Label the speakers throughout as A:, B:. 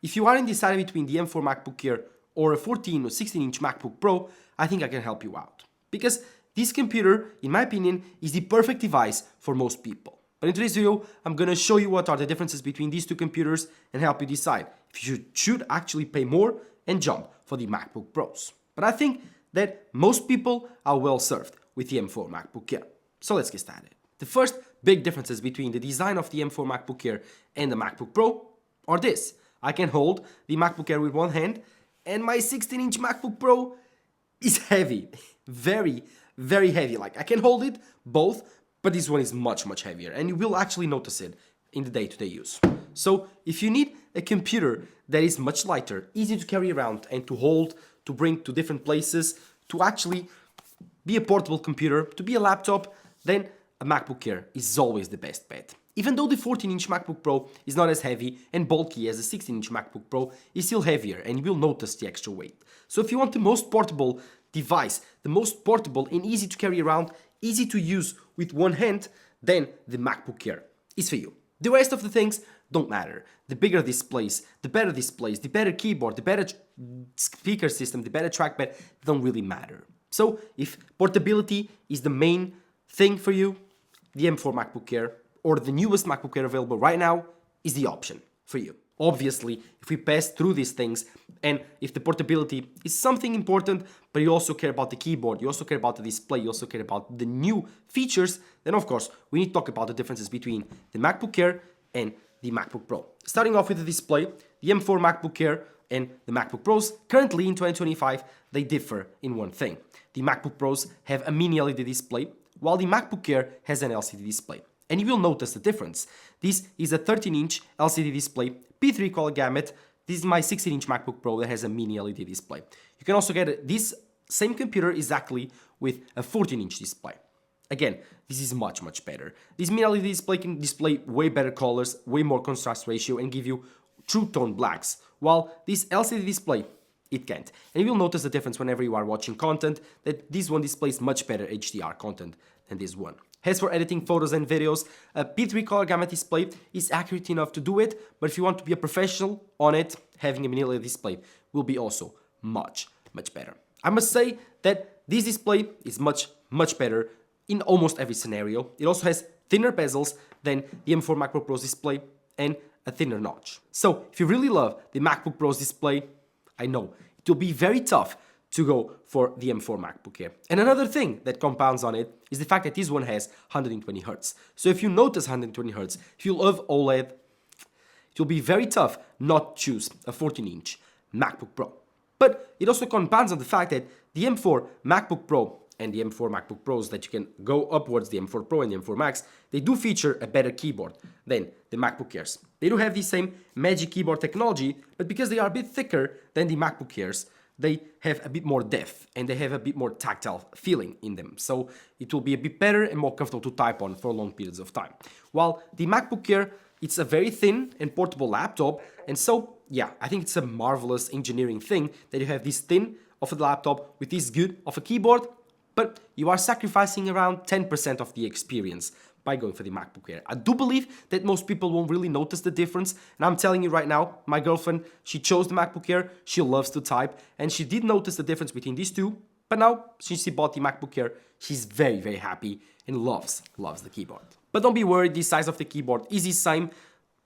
A: If you are undecided between the M4 MacBook Air or a 14 or 16-inch MacBook Pro, I think I can help you out. Because this computer, in my opinion, is the perfect device for most people. But in today's video, I'm going to show you what are the differences between these two computers and help you decide if you should actually pay more and jump for the MacBook Pros. But I think that most people are well served with the M4 MacBook Air. So let's get started. The first big differences between the design of the M4 MacBook Air and the MacBook Pro are this. I can hold the MacBook Air with one hand, and my 16-inch MacBook Pro is heavy. Very, very heavy. Like, I can hold it both, but this one is much, much heavier, and you will actually notice it in the day-to-day use. So if you need a computer that is much lighter, easy to carry around and to hold, to bring to different places, to actually be a portable computer, to be a laptop, then a MacBook Air is always the best bet. Even though the 14-inch MacBook Pro is not as heavy and bulky as the 16-inch MacBook Pro, is still heavier and you will notice the extra weight. So if you want the most portable device, the most portable and easy to carry around, easy to use with one hand, then the MacBook Air is for you. The rest of the things don't matter. The bigger displays, the better keyboard, the better speaker system, the better trackpad don't really matter. So if portability is the main thing for you, the M4 MacBook Air or the newest MacBook Air available right now is the option for you. Obviously, if we pass through these things and if the portability is something important, but you also care about the keyboard, you also care about the display, you also care about the new features, then of course we need to talk about the differences between the MacBook Air and the MacBook Pro. Starting off with the display, the M4 MacBook Air and the MacBook Pros, currently in 2025, they differ in one thing. The MacBook Pros have a mini LED display, while the MacBook Air has an LCD display. And you will notice the difference. This is a 13-inch LCD display, P3 color gamut. This is my 16-inch MacBook Pro that has a mini LED display. You can also get this same computer exactly with a 14-inch display. Again, this is much, much better. This mini LED display can display way better colors, way more contrast ratio, and give you true tone blacks, while this LCD display, it can't. And you will notice the difference whenever you are watching content, that this one displays much better HDR content than this one. As for editing photos and videos, a P3 color gamut display is accurate enough to do it, but if you want to be a professional on it, having a mini LED display will be also much, much better. I must say that this display is much, much better in almost every scenario. It also has thinner bezels than the M4 MacBook Pro's display and a thinner notch. So if you really love the MacBook Pro's display, I know it will be very tough to go for the M4 MacBook Air. And another thing that compounds on it is the fact that this one has 120 Hz. So if you notice 120 Hz, if you love OLED, it will be very tough not to choose a 14-inch MacBook Pro. But it also compounds on the fact that the M4 MacBook Pro and the M4 MacBook Pros that you can go upwards, the M4 Pro and the M4 Max, they do feature a better keyboard than the MacBook Airs. They do have the same Magic Keyboard technology, but because they are a bit thicker than the MacBook Airs, they have a bit more depth and they have a bit more tactile feeling in them. So it will be a bit better and more comfortable to type on for long periods of time. While the MacBook Air, it's a very thin and portable laptop, and so yeah, I think it's a marvelous engineering thing that you have this thin of a laptop with this good of a keyboard, but you are sacrificing around 10% of the experience by going for the MacBook Air. I do believe that most people won't really notice the difference, and I'm telling you right now, my girlfriend, she chose the MacBook Air, she loves to type, and she did notice the difference between these two, but now, since she bought the MacBook Air, she's very, very happy and loves the keyboard. But don't be worried, the size of the keyboard is the same.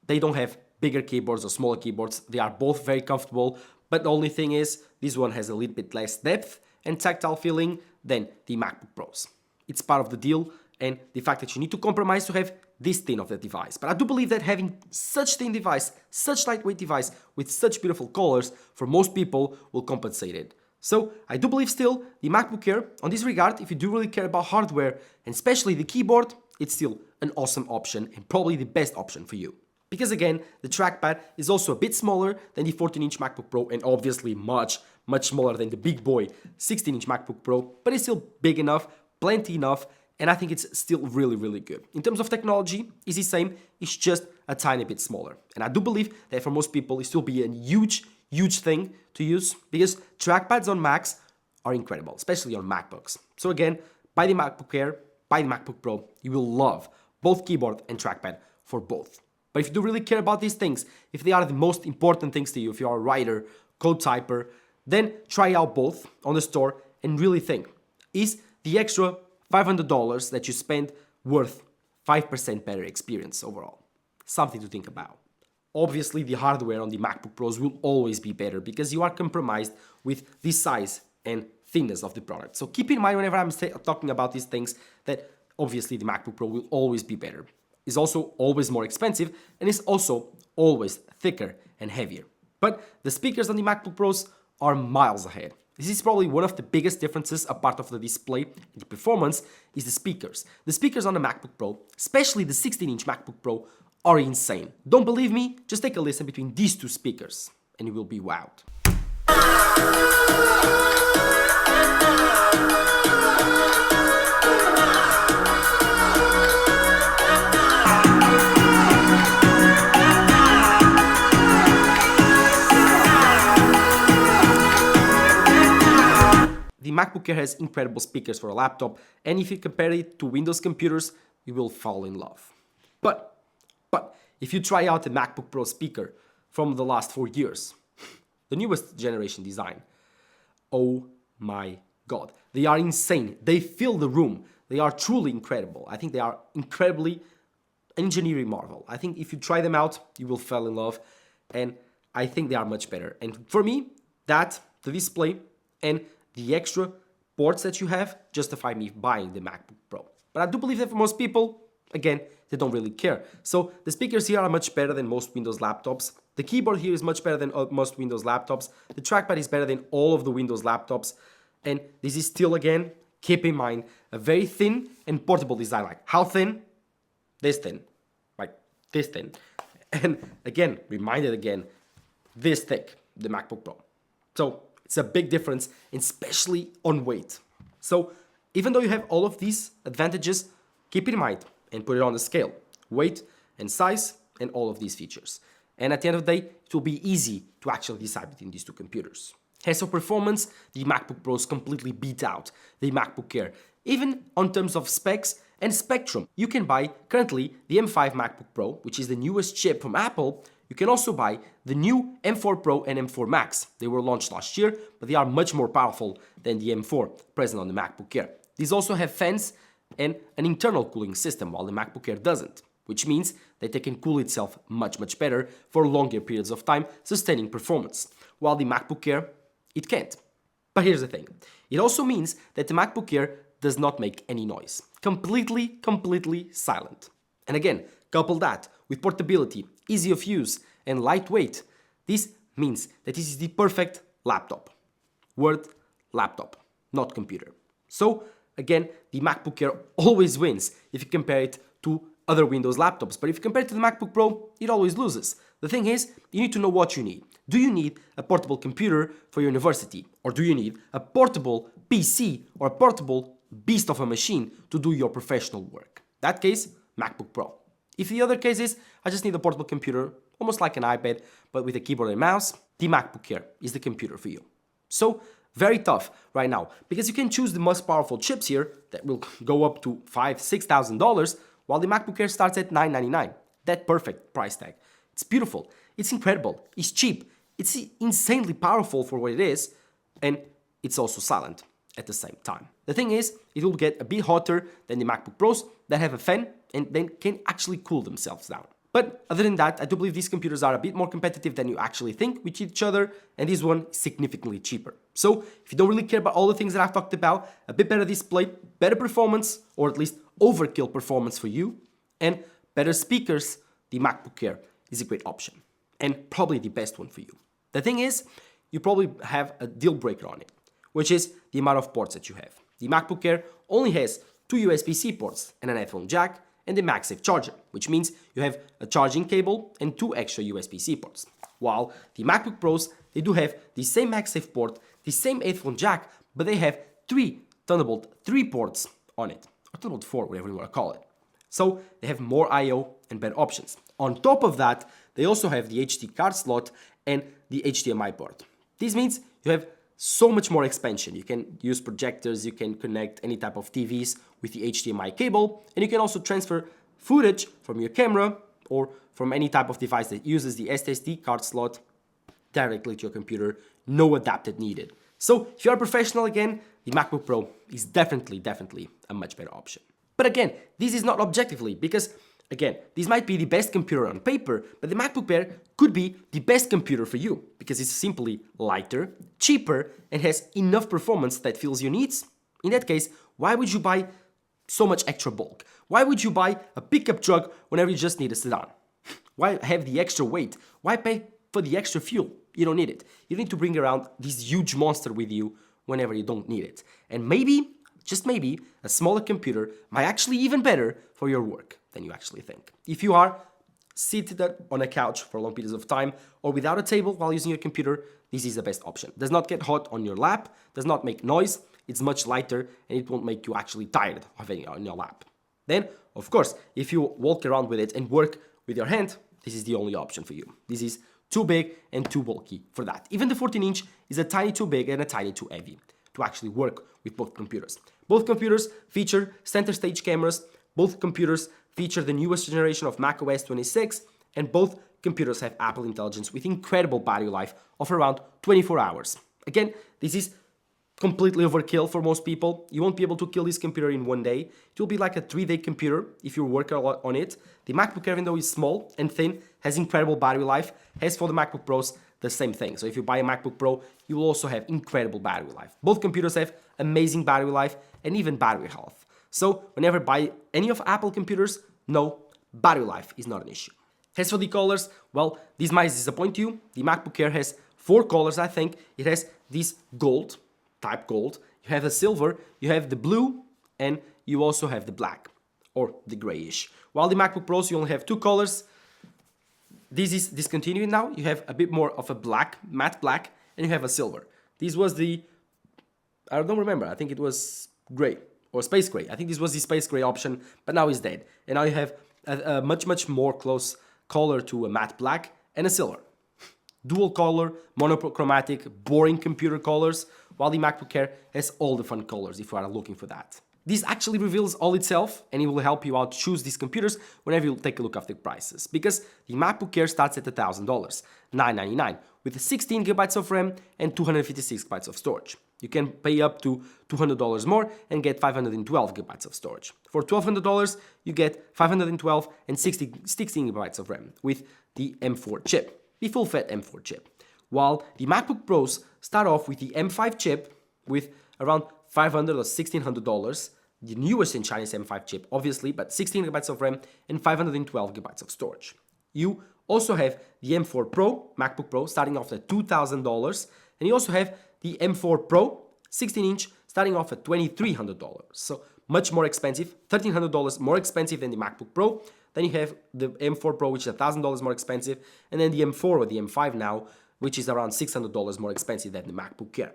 A: They don't have bigger keyboards or smaller keyboards, they are both very comfortable, but the only thing is, this one has a little bit less depth and tactile feeling than the MacBook Pros. It's part of the deal, and the fact that you need to compromise to have this thin of the device. But I do believe that having such thin device, such lightweight device with such beautiful colors, for most people will compensate it. So I do believe still the MacBook Air, on this regard, if you do really care about hardware, and especially the keyboard, it's still an awesome option and probably the best option for you. Because again, the trackpad is also a bit smaller than the 14-inch MacBook Pro and obviously much, much smaller than the big boy 16-inch MacBook Pro, but it's still big enough, plenty enough, and I think it's still really, really good. In terms of technology, it's the same, it's just a tiny bit smaller. And I do believe that for most people, it still be a huge, huge thing to use because trackpads on Macs are incredible, especially on MacBooks. So again, buy the MacBook Air, buy the MacBook Pro, you will love both keyboard and trackpad for both. But if you do really care about these things, if they are the most important things to you, if you are a writer, code typer, then try out both on the store and really think, is the extra $500 that you spend worth 5% better experience overall? Something to think about. Obviously, the hardware on the MacBook Pros will always be better because you are compromised with the size and thinness of the product. So keep in mind whenever I'm talking about these things that obviously the MacBook Pro will always be better. It's also always more expensive and it's also always thicker and heavier. But the speakers on the MacBook Pros are miles ahead. This is probably one of the biggest differences apart of the display and the performance is the speakers. The speakers on the MacBook Pro, especially the 16-inch MacBook Pro, are insane. Don't believe me? Just take a listen between these two speakers and you will be wowed. The MacBook Air has incredible speakers for a laptop, and if you compare it to Windows computers, you will fall in love. But if you try out the MacBook Pro speaker from the last 4 years, the newest generation design, oh my god, they are insane. They fill the room. They are truly incredible. I think they are incredibly engineering marvel. I think if you try them out, you will fall in love, and I think they are much better. And for me, the display and the extra ports that you have justify me buying the MacBook Pro. But I do believe that for most people, again, they don't really care. So the speakers here are much better than most Windows laptops. The keyboard here is much better than most Windows laptops. The trackpad is better than all of the Windows laptops. And this is still, again, keep in mind, a very thin and portable design. Like, how thin? This thin. Like, this thin. And again, reminded again, this thick, the MacBook Pro. So it's a big difference, especially on weight. So even though you have all of these advantages, keep it in mind and put it on the scale. Weight and size and all of these features. And at the end of the day, it will be easy to actually decide between these two computers. As for performance, the MacBook Pros completely beat out the MacBook Air. Even on terms of specs and spectrum, you can buy currently the M5 MacBook Pro, which is the newest chip from Apple. You can also buy the new M4 Pro and M4 Max. They were launched last year, but they are much more powerful than the M4 present on the MacBook Air. These also have fans and an internal cooling system, while the MacBook Air doesn't, which means that it can cool itself much better for longer periods of time, sustaining performance, while the MacBook Air, it can't. But here's the thing, it also means that the MacBook Air does not make any noise, completely silent. And again, couple that with portability, easy of use, and lightweight, this means that this is the perfect laptop. Word, laptop, not computer. So again, the MacBook Air always wins if you compare it to other Windows laptops, but if you compare it to the MacBook Pro, it always loses. The thing is, you need to know what you need. Do you need a portable computer for your university? Or do you need a portable PC or a portable beast of a machine to do your professional work? That case, MacBook Pro. If the other case is, I just need a portable computer, almost like an iPad, but with a keyboard and mouse, the MacBook Air is the computer for you. So, very tough right now, because you can choose the most powerful chips here that will go up to $5,000–6,000, while the MacBook Air starts at $999. That perfect price tag. It's beautiful, it's incredible, it's cheap, it's insanely powerful for what it is, and it's also silent at the same time. The thing is, it will get a bit hotter than the MacBook Pros that have a fan and then can actually cool themselves down. But other than that, I do believe these computers are a bit more competitive than you actually think with each other, and this one is significantly cheaper. So if you don't really care about all the things that I've talked about, a bit better display, better performance, or at least overkill performance for you, and better speakers, the MacBook Air is a great option, and probably the best one for you. The thing is, you probably have a deal breaker on it, which is the amount of ports that you have. The MacBook Air only has 2 USB-C ports and an headphone jack, and the MagSafe charger, which means you have a charging cable and 2 extra USB-C ports. While the MacBook Pros, they do have the same MagSafe port, the same headphone jack, but they have 3 Thunderbolt 3 ports on it, or Thunderbolt 4, whatever you want to call it. So they have more I/O and better options. On top of that, they also have the HD card slot and the HDMI port. This means you have so much more expansion. You can use projectors, you can connect any type of TVs with the HDMI cable, and you can also transfer footage from your camera or from any type of device that uses the SSD card slot directly to your computer, no adapter needed. So if you're a professional again, the MacBook Pro is definitely a much better option. But again, this is not objectively, because again, this might be the best computer on paper, but the MacBook Air could be the best computer for you because it's simply lighter, cheaper, and has enough performance that fills your needs. In that case, why would you buy so much extra bulk? Why would you buy a pickup truck whenever you just need a sedan? Why have the extra weight? Why pay for the extra fuel? You don't need it. You need to bring around this huge monster with you whenever you don't need it. And maybe, just maybe, a smaller computer might actually even better for your work than you actually think. If you are seated on a couch for long periods of time or without a table while using your computer, this is the best option. Does not get hot on your lap, does not make noise, it's much lighter, and it won't make you actually tired of having it on your lap. Then, of course, if you walk around with it and work with your hand, this is the only option for you. This is too big and too bulky for that. Even the 14-inch is a tiny too big and a tiny too heavy to actually work with both computers. Both computers feature center stage cameras, both computers feature the newest generation of macOS 26, and both computers have Apple Intelligence with incredible battery life of around 24 hours. Again, this is completely overkill for most people. You won't be able to kill this computer in one day. It will be like a 3-day computer if you work a lot on it. The MacBook Air, even though is small and thin, has incredible battery life. As for the MacBook Pros, the same thing. So if you buy a MacBook Pro, you will also have incredible battery life. Both computers have amazing battery life and even battery health. So whenever buy any of Apple computers, no, battery life is not an issue. As for the colors, well, this might disappoint you. The MacBook Air has 4 colors, I think. It has this gold, type gold, you have the silver, you have the blue, and you also have the black, or the grayish. While the MacBook Pros, you only have 2 colors. This is discontinued now. You have a bit more of a black, matte black, and you have a silver. This was the, I don't remember, I think it was gray, or space gray. I think this was the space gray option, but now it's dead. And now you have a much more close color to a matte black and a silver. Dual color, monochromatic, boring computer colors, while the MacBook Air has all the fun colors if you are looking for that. This actually reveals all itself, and it will help you out choose these computers whenever you take a look at the prices, because the MacBook Air starts at $1,000, $999, with 16 GB of RAM and 256 GB of storage. You can pay up to $200 more and get 512 GB of storage. For $1,200, you get 512 and 16 GB of RAM with the M4 chip. The full-fat M4 chip, while the MacBook Pros start off with the M5 chip with around $500 or $1,600, the newest in Chinese M5 chip, obviously, but 16 GB of RAM and 512 GB of storage. You also have the M4 Pro, MacBook Pro, starting off at $2,000, and you also have the M4 Pro, 16-inch, starting off at $2,300. So much more expensive, $1,300 more expensive than the MacBook Pro. Then you have the M4 Pro, which is $1,000 more expensive, and then the M4 or the M5 now, which is around $600 more expensive than the MacBook Air.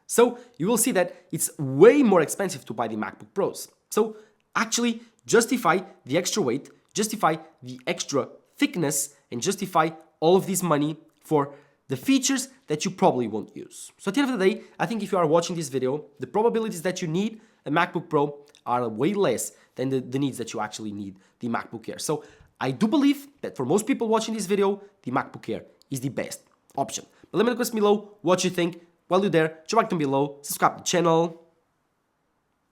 A: So you will see that it's way more expensive to buy the MacBook Pros. So actually justify the extra weight, justify the extra thickness, and justify all of this money for the features that you probably won't use. So at the end of the day, I think if you are watching this video, the probabilities that you need a MacBook Pro are way less than the needs that you actually need the MacBook Air. So I do believe that for most people watching this video, the MacBook Air is the best option. But let me know in the comments below what you think. While you're there, drop a like down below, subscribe to the channel.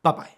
A: Bye-bye.